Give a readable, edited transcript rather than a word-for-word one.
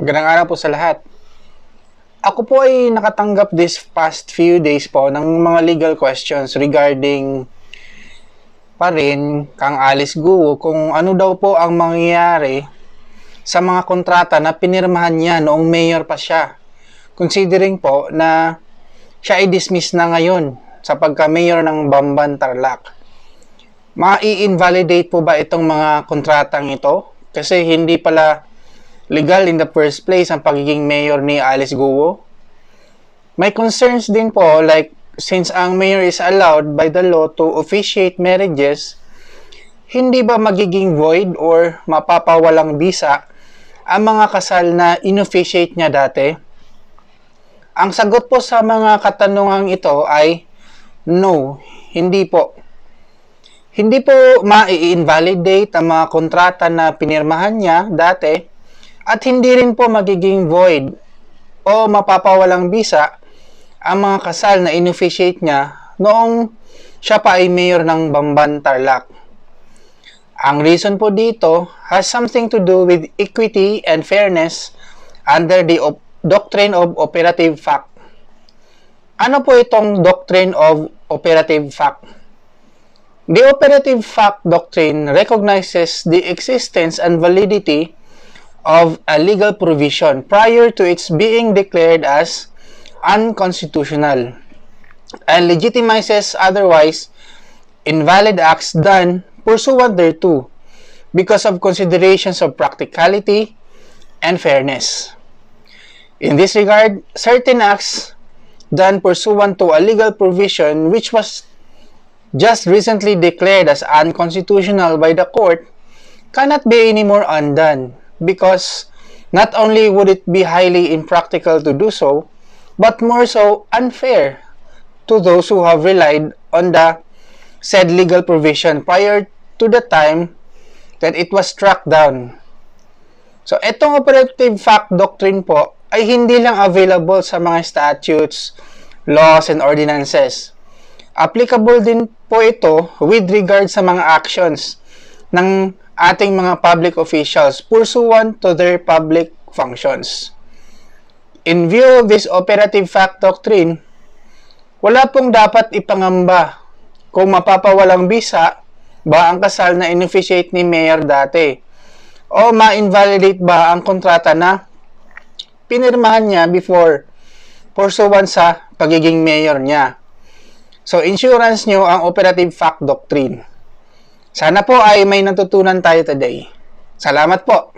Magandang araw po sa lahat. Ako po ay nakatanggap this past few days po ng mga legal questions regarding pa rin kang Alice Guo kung ano daw po ang mangyayari sa mga kontrata na pinirmahan niya noong mayor pa siya. Considering po na siya ay dismiss na ngayon sa pagka-mayor ng Bamban, Tarlac. Ma-i-invalidate po ba itong mga kontratang ito? Kasi hindi pala legal in the first place ang pagiging mayor ni Alice Guo. May concerns din po, like since ang mayor is allowed by the law to officiate marriages, hindi ba magiging void or mapapawalang bisa ang mga kasal na inofficiate niya dati? Ang sagot po sa mga katanungang ito ay no, hindi po. Hindi po ma-i-invalidate ang mga kontrata na pinirmahan niya dati at hindi rin po magiging void o mapapawalang bisa ang mga kasal na inofficiate niya noong siya pa ay mayor ng Bamban, Tarlac. Ang reason po dito has something to do with equity and fairness under the doctrine of operative fact. Ano po itong doctrine of operative fact? The operative fact doctrine recognizes the existence and validity of a legal provision prior to its being declared as unconstitutional and legitimizes otherwise invalid acts done pursuant thereto because of considerations of practicality and fairness. In this regard, certain acts done pursuant to a legal provision which was just recently declared as unconstitutional by the court cannot be any more undone, because not only would it be highly impractical to do so, but more so unfair to those who have relied on the said legal provision prior to the time that it was struck down. So, itong operative fact doctrine po ay hindi lang available sa mga statutes, laws, and ordinances. Applicable din po ito with regard sa mga actions ng ating mga public officials pursuant to their public functions. In view of this operative fact doctrine, wala pong dapat ipangamba kung mapapawalang bisa ba ang kasal na inofficiate ni mayor dati o ma-invalidate ba ang kontrata na pinirmahan niya before pursuant sa pagiging mayor niya. So, insurance nyo ang operative fact doctrine. Sana po ay may natutunan tayo today. Salamat po!